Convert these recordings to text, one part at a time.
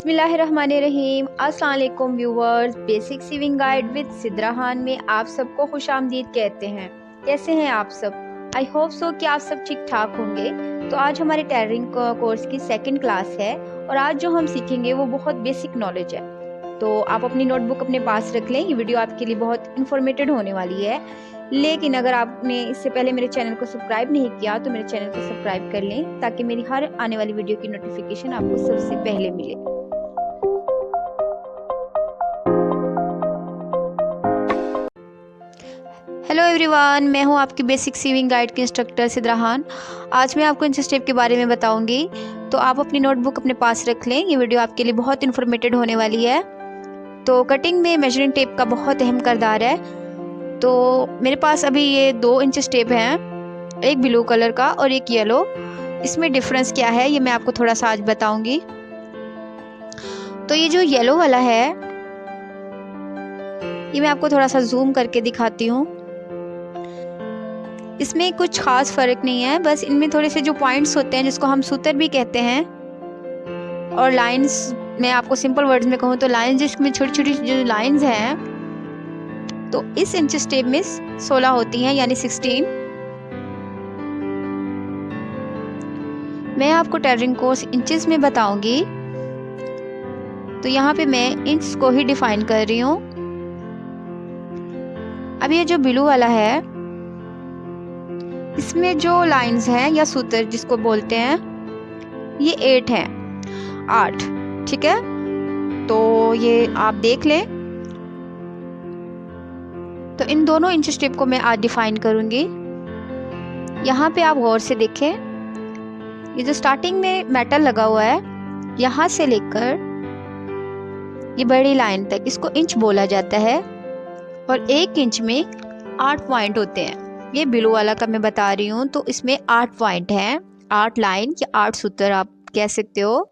बिस्मिल्लाहिर्रहमानिर्रहीम। अस्सलाम वालेकुम viewers, basic sewing guide with Sidrahan में आप सबको खुशामदीद कहते हैं। कैसे हैं आप सब? आई होप सो कि आप सब ठीक ठाक होंगे। तो आज हमारे टेलरिंग कोर्स की सेकंड क्लास है और आज जो हम सीखेंगे वो बहुत बेसिक नॉलेज है। तो आप अपनी नोटबुक अपने पास रख लें, ये वीडियो आपके लिए बहुत इन्फॉर्मेटिव होने वाली है। लेकिन अगर आपने इससे पहले मेरे चैनल को सब्सक्राइब नहीं किया तो मेरे चैनल को सब्सक्राइब कर लें ताकि मेरी हर आने वाली वीडियो की नोटिफिकेशन आपको सबसे पहले मिले। हेलो एवरीवन, मैं हूं आपकी बेसिक सीविंग गाइड की इंस्ट्रक्टर सिद्राहान। आज मैं आपको इंच स्टेप के बारे में बताऊंगी, तो आप अपनी नोटबुक अपने पास रख लें, ये वीडियो आपके लिए बहुत इन्फॉर्मेटिव होने वाली है। तो कटिंग में मेजरिंग टेप का बहुत अहम किरदार है। तो मेरे पास अभी ये 2 इंच टेप हैं, एक ब्लू कलर का और एक येलो। इसमें डिफरेंस क्या है ये मैं आपको थोड़ा सा आज बताऊंगी। तो ये जो येलो वाला है ये मैं आपको थोड़ा सा जूम करके दिखाती हूँ। इसमें कुछ खास फर्क नहीं है, बस इनमें थोड़े से जो पॉइंट्स होते हैं जिसको हम सूतर भी कहते हैं, और लाइंस मैं आपको सिंपल वर्ड्स में कहूँ तो लाइंस, जिसमें छोटी छोटी जो लाइंस हैं, तो इस इंच स्टेप में 16 होती हैं, यानी 16। मैं आपको टेलरिंग कोर्स इंचेस में बताऊंगी, तो यहाँ पे मैं इंच को ही डिफाइन कर रही हूँ। अब ये जो ब्लू वाला है इसमें जो लाइंस हैं या सूत्र जिसको बोलते हैं, ये 8 हैं, 8, ठीक है। तो ये आप देख लें। तो इन दोनों इंच स्टेप को मैं आज डिफाइन करूंगी। यहाँ पे आप गौर से देखें, ये जो स्टार्टिंग में मेटल लगा हुआ है यहाँ से लेकर ये बड़ी लाइन तक, इसको इंच बोला जाता है। और 1 इंच में 8 पॉइंट होते हैं। ये ब्लू वाला का मैं बता रही हूँ, तो इसमें 8 पॉइंट हैं, 8 लाइन या 8 सूत्र आप कह सकते हो।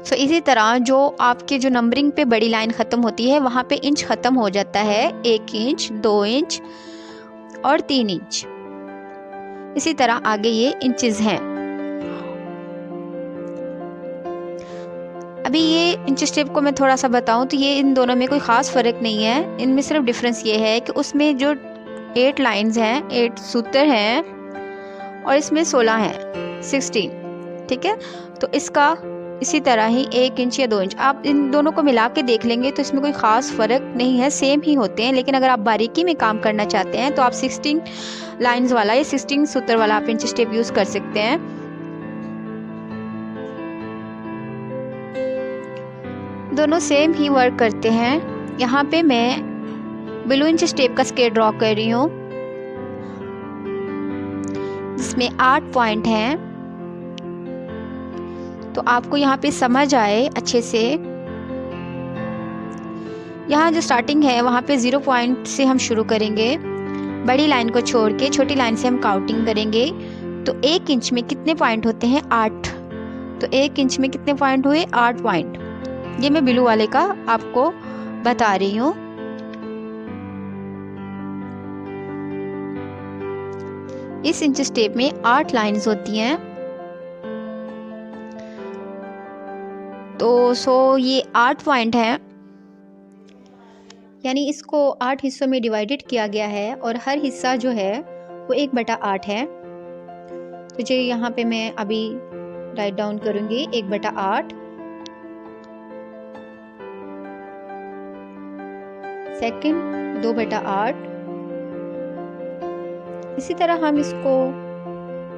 सो इसी तरह जो आपके जो नंबरिंग पे बड़ी लाइन ख़त्म होती है वहाँ पे इंच ख़त्म हो जाता है। 1 इंच, 2 इंच और 3 इंच। इसी तरह आगे ये इंचेस हैं। अभी ये इंच स्टेप को मैं थोड़ा सा बताऊं तो ये इन दोनों में कोई ख़ास फ़र्क नहीं है। इनमें सिर्फ डिफरेंस ये है कि उसमें जो 8 लाइंस हैं, 8 सूत्र हैं, और इसमें 16 हैं, 16, ठीक है। तो इसका इसी तरह ही 1 इंच या 2 इंच आप इन दोनों को मिला के देख लेंगे तो इसमें कोई ख़ास फ़र्क नहीं है, सेम ही होते हैं। लेकिन अगर आप बारीकी में काम करना चाहते हैं तो आप 16 लाइंस वाला या 16 सूत्र वाला आप इंच स्टेप यूज़ कर सकते हैं। दोनों सेम ही वर्क करते हैं। यहाँ पे मैं ब्लू इंच स्टेप का स्केल ड्रॉ कर रही हूँ जिसमें 8 पॉइंट हैं। तो आपको यहाँ पे समझ आए अच्छे से, यहाँ जो स्टार्टिंग है वहाँ पे 0 पॉइंट से हम शुरू करेंगे। बड़ी लाइन को छोड़ के छोटी लाइन से हम काउंटिंग करेंगे। तो 1 इंच में कितने पॉइंट होते हैं? 8। तो 1 इंच में कितने पॉइंट हुए? 8 पॉइंट। ये मैं ब्लू वाले का आपको बता रही हूँ। इस इंच स्टेप में 8 लाइंस होती हैं। तो ये 8 पॉइंट हैं, यानी इसको 8 हिस्सों में डिवाइडेड किया गया है और हर हिस्सा जो है वो 1/8 है। तो जो यहाँ पे मैं अभी राइट डाउन करूँगी 1/8, सेकंड 2/8। इसी तरह हम इसको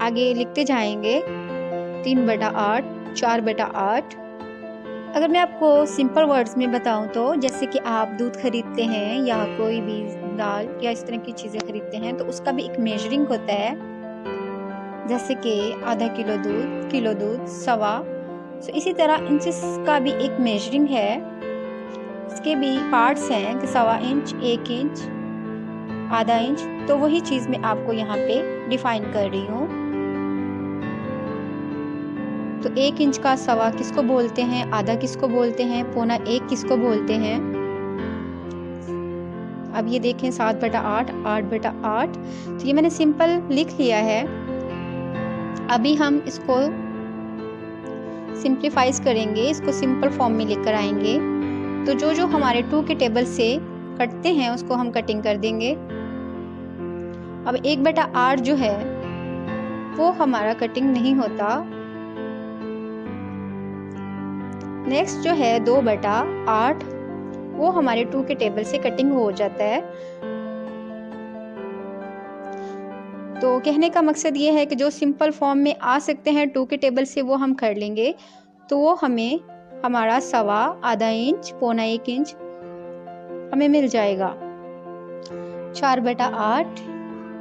आगे लिखते जाएंगे, 3/8, 4/8। अगर मैं आपको सिंपल वर्ड्स में बताऊं तो जैसे कि आप दूध खरीदते हैं या कोई भी दाल या इस तरह की चीज़ें खरीदते हैं तो उसका भी एक मेजरिंग होता है, जैसे कि आधा किलो दूध, सवा। तो इसी तरह इंचेस का भी एक मेजरिंग है, इसके भी पार्ट्स हैं कि 1/4 इंच, 1 इंच, आधा इंच। तो वही चीज़ मैं आपको यहाँ पे डिफाइन कर रही हूँ। तो 1 इंच का सवा किसको बोलते हैं, आधा किसको बोलते हैं, पौना 1 किसको बोलते हैं। अब ये देखें 7/8, 8/8। तो ये मैंने सिंपल लिख लिया है। अभी हम इसको सिंप्लीफाइज करेंगे, इसको सिंपल फॉर्म में लेकर आएंगे, तो जो जो हमारे 2 के टेबल से कटते हैं उसको हम कटिंग कर देंगे। अब 1/8 जो है वो हमारा कटिंग नहीं होता। नेक्स्ट जो है 2/8 वो हमारे 2 के टेबल से कटिंग हो जाता है। तो कहने का मकसद ये है कि जो सिंपल फॉर्म में आ सकते हैं 2 के टेबल से वो हम कर लेंगे, तो वो हमें हमारा 1.25 आधा इंच, पौना 1 इंच हमें मिल जाएगा। 4/8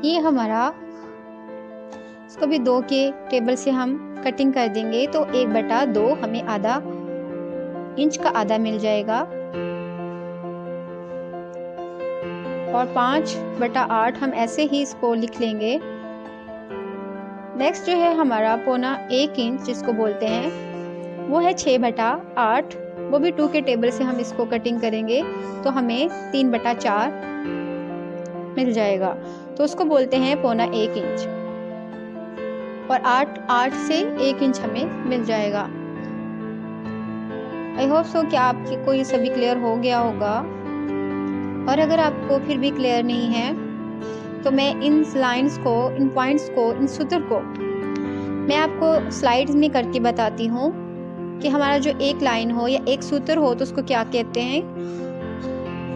ये हमारा, इसको भी 2 के टेबल से हम कटिंग कर देंगे, तो 1/2 हमें आधा इंच का आधा मिल जाएगा। और 5/8 हम ऐसे ही इसको लिख लेंगे। नेक्स्ट जो है हमारा पौना 1 इंच जिसको बोलते हैं, वो है 6/8, वो भी 2 के टेबल से हम इसको कटिंग करेंगे, तो हमें 3/4 मिल जाएगा, तो उसको बोलते हैं पौना 1 इंच। और 8 से 1 इंच हमें मिल जाएगा। आई होप सो कि आपकी को ये सभी क्लियर हो गया होगा। और अगर आपको फिर भी क्लियर नहीं है तो मैं इन लाइंस को, इन पॉइंट्स को, इन सूत्र को मैं आपको स्लाइड्स में करके बताती हूँ कि हमारा जो एक लाइन हो या एक सूत्र हो तो उसको क्या कहते हैं,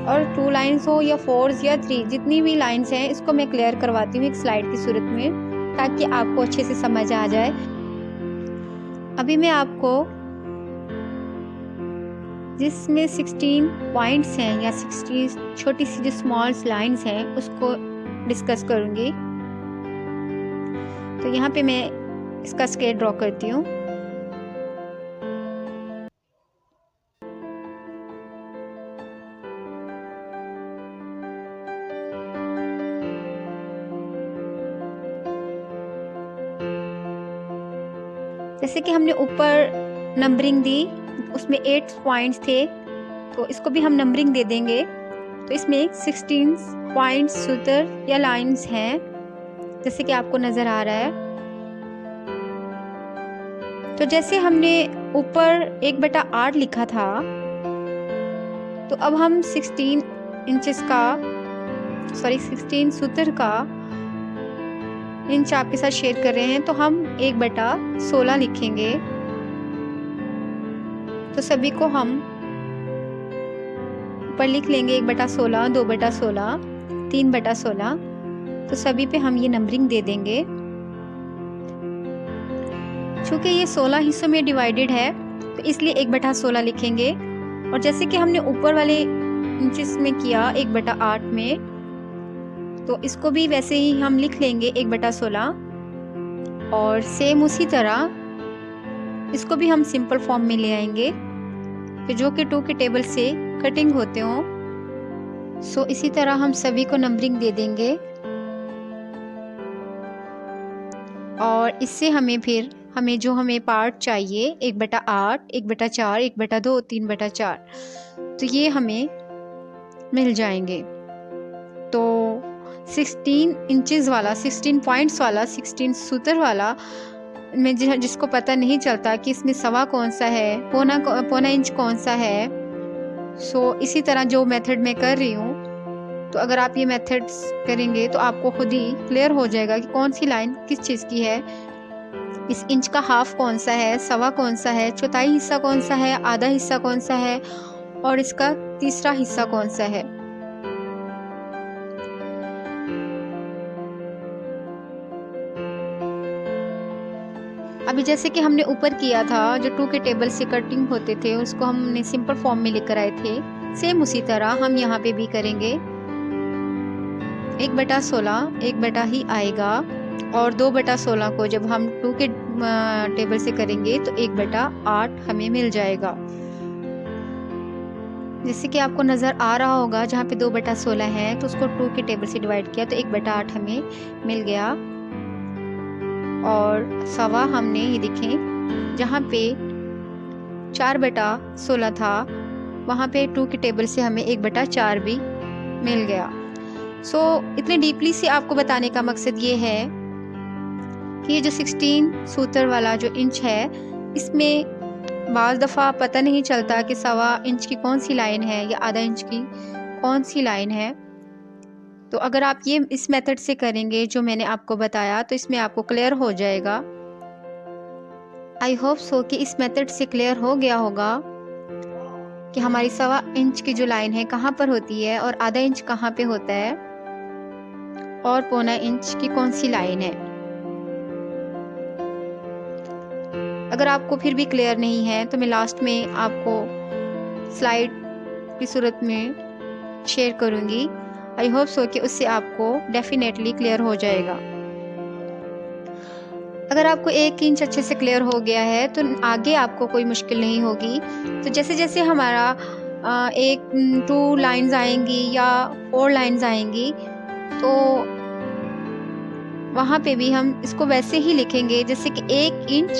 और 2 लाइंस हो या 4 या 3, जितनी भी लाइंस हैं इसको मैं क्लियर करवाती हूँ एक स्लाइड की सूरत में, ताकि आपको अच्छे से समझ आ जाए। अभी मैं आपको जिसमें 16 पॉइंट्स हैं या 16 छोटी सी जो स्मॉल लाइंस हैं उसको डिस्कस करूंगी। तो यहाँ पे मैं इसका स्केच ड्रॉ करती हूँ। जैसे कि हमने ऊपर नंबरिंग दी, उसमें 8 पॉइंट्स थे, तो इसको भी हम नंबरिंग दे देंगे। तो इसमें 16 पॉइंट्स, सूत्र या लाइंस हैं, जैसे कि आपको नजर आ रहा है। तो जैसे हमने ऊपर 1/8 लिखा था, तो अब हम 16 सूत्र का इंच आपके साथ शेयर कर रहे हैं, तो हम 1/16 लिखेंगे। तो सभी को हम ऊपर लिख लेंगे 1/16, 2/16, 3/16। तो सभी पे हम ये नंबरिंग दे देंगे। चूंकि ये 16 हिस्सों में डिवाइडेड है तो इसलिए 1/16 लिखेंगे। और जैसे कि हमने ऊपर वाले इंचेस में किया 1/8 में, तो इसको भी वैसे ही हम लिख लेंगे 1/16। और सेम उसी तरह इसको भी हम सिंपल फॉर्म में ले आएंगे कि जो कि 2 के टेबल से कटिंग होते हो। सो इसी तरह हम सभी को नंबरिंग दे देंगे। और इससे हमें जो पार्ट चाहिए 1/8, 1/4, 1/2, 3/4, तो ये हमें मिल जाएंगे। तो 16 इंचेस वाला, 16 पॉइंट्स वाला, 16 सूत्र वाला में जिसको पता नहीं चलता कि इसमें सवा कौन सा है, पौना इंच कौन सा है। सो इसी तरह जो मेथड मैं कर रही हूँ, तो अगर आप ये मेथड्स करेंगे तो आपको खुद ही क्लियर हो जाएगा कि कौन सी लाइन किस चीज़ की है। इस इंच का हाफ कौन सा है, सवा कौन सा है, चौथाई हिस्सा कौन सा है, आधा हिस्सा कौन सा है, और इसका तीसरा हिस्सा कौन सा है। अभी जैसे कि हमने ऊपर किया था, जो 2 के टेबल से कटिंग होते थे उसको हमने सिंपल फॉर्म में लेकर आए थे, सेम उसी तरह हम यहाँ पे भी करेंगे। 1/16 1 ही आएगा, और 2/16 को जब हम 2 के टेबल से करेंगे तो 1/8 हमें मिल जाएगा। जैसे कि आपको नज़र आ रहा होगा, जहाँ पे 2/16 है तो उसको 2 के टेबल से डिवाइड किया तो 1/8 हमें मिल गया। और सवा हमने ये देखें, जहाँ पे 4/16 था वहाँ पे 2 के टेबल से हमें 1/4 भी मिल गया। सो इतने डीपली से आपको बताने का मकसद ये है कि ये जो 16 सूत्र वाला जो इंच है, इसमें बाज़ दफ़ा पता नहीं चलता कि 1.25 इंच की कौन सी लाइन है या आधा इंच की कौन सी लाइन है। तो अगर आप ये इस मेथड से करेंगे जो मैंने आपको बताया, तो इसमें आपको क्लियर हो जाएगा। आई होप सो कि इस मेथड से क्लियर हो गया होगा कि हमारी 1.25 इंच की जो लाइन है कहाँ पर होती है और आधा इंच कहाँ पे होता है और 1.25 इंच की कौन सी लाइन है। अगर आपको फिर भी क्लियर नहीं है तो मैं लास्ट में आपको स्लाइड की सूरत में शेयर करूँगी। आई होप सो कि उससे आपको डेफिनेटली क्लियर हो जाएगा। अगर आपको 1 इंच अच्छे से क्लियर हो गया है तो आगे आपको कोई मुश्किल नहीं होगी। तो जैसे जैसे हमारा 2 लाइंस आएंगी या 4 लाइंस आएंगी, तो वहाँ पे भी हम इसको वैसे ही लिखेंगे जैसे कि 1 इंच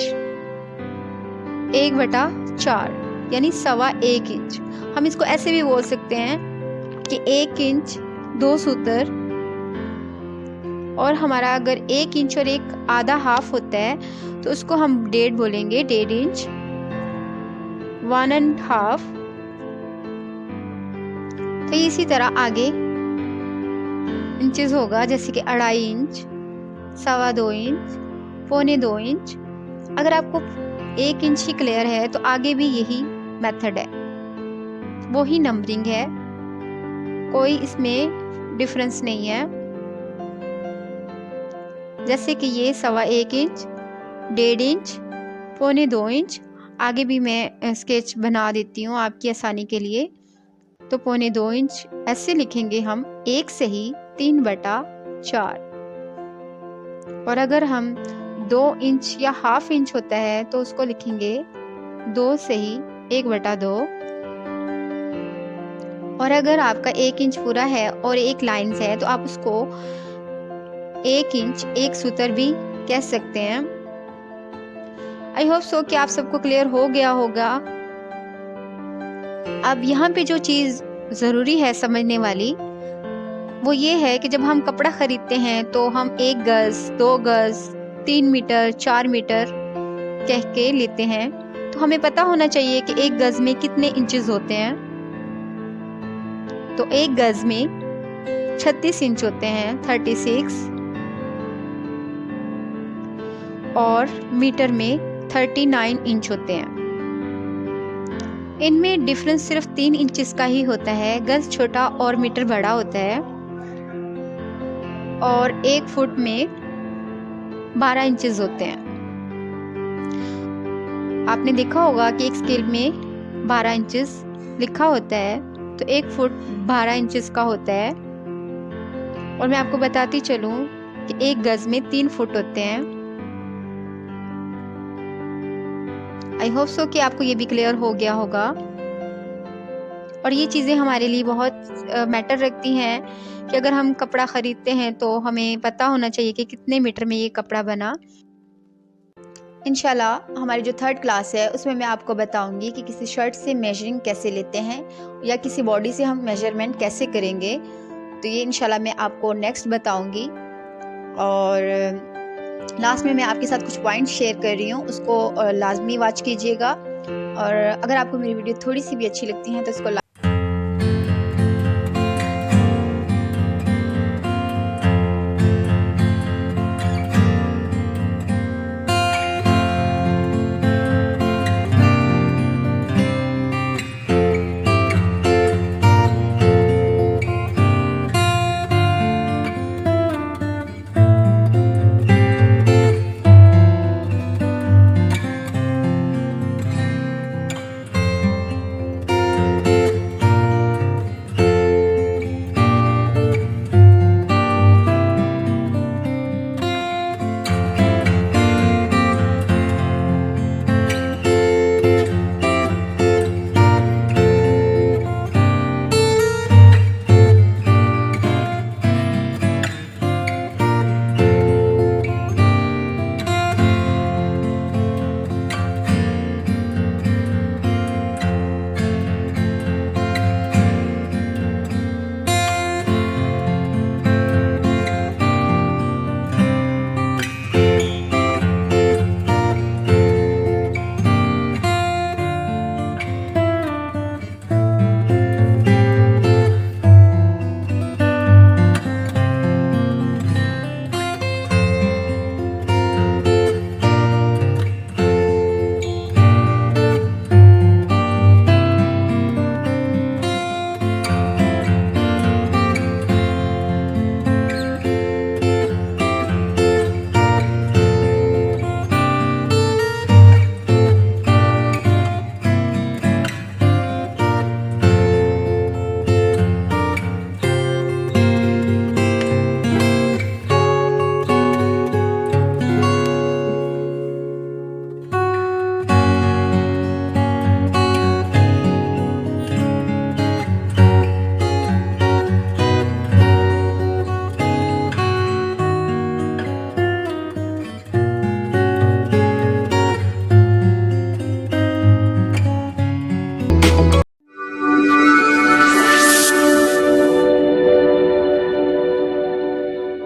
1/4 यानी 1.25 इंच। हम इसको ऐसे भी बोल सकते हैं कि 1 इंच 2 सूत्र, और हमारा अगर 1 इंच और 1 आधा हाफ होता है तो उसको हम 1.5 बोलेंगे, 1.5 इंच 1.5। तो इसी तरह आगे इंचेस होगा जैसे कि 2.5 इंच, 2.25 इंच, 2.25 इंच। अगर आपको 1 इंच ही क्लियर है तो आगे भी यही मेथड है, वही नंबरिंग है, कोई इसमें डिफरेंस नहीं है। जैसे कि ये 1.25 इंच, 1.5 इंच, 2.25 इंच। आगे भी मैं स्केच बना देती हूँ आपकी आसानी के लिए। तो 2.25 इंच ऐसे लिखेंगे हम 1 से ही 3/4। और अगर हम 2 इंच या हाफ इंच होता है तो उसको लिखेंगे 2 से ही 1/2। और अगर आपका 1 इंच पूरा है और 1 लाइन है तो आप उसको 1 इंच 1 सूत्र भी कह सकते हैं। आई होप सो कि आप सबको क्लियर हो गया होगा। अब यहाँ पे जो चीज़ ज़रूरी है समझने वाली, वो ये है कि जब हम कपड़ा खरीदते हैं तो हम 1 गज़, 2 गज़, 3 मीटर, 4 मीटर कह के लेते हैं। तो हमें पता होना चाहिए कि 1 गज़ में कितने इंचेस होते हैं। तो 1 गज़ में 36 इंच होते हैं, 36, और मीटर में 39 इंच होते हैं। इनमें डिफरेंस सिर्फ 3 इंचेस का ही होता है। गज छोटा और मीटर बड़ा होता है। और 1 फुट में 12 इंचेस होते हैं। आपने देखा होगा कि एक स्केल में 12 इंचेस लिखा होता है, तो 1 फुट 12 इंचेस का होता है। और मैं आपको बताती चलूँ कि 1 गज में 3 फुट होते हैं। आई होप सो कि आपको ये भी क्लियर हो गया होगा। और ये चीज़ें हमारे लिए बहुत मैटर रखती हैं कि अगर हम कपड़ा ख़रीदते हैं तो हमें पता होना चाहिए कि कितने मीटर में ये कपड़ा बना। इंशाल्लाह हमारी जो 3rd क्लास है उसमें मैं आपको बताऊंगी कि किसी शर्ट से मेजरिंग कैसे लेते हैं या किसी बॉडी से हम मेजरमेंट कैसे करेंगे। तो ये इंशाल्लाह मैं आपको नेक्स्ट बताऊंगी। और लास्ट में मैं आपके साथ कुछ पॉइंट शेयर कर रही हूँ, उसको लाजमी वॉच कीजिएगा। और अगर आपको मेरी वीडियो थोड़ी सी भी अच्छी लगती है तो इसको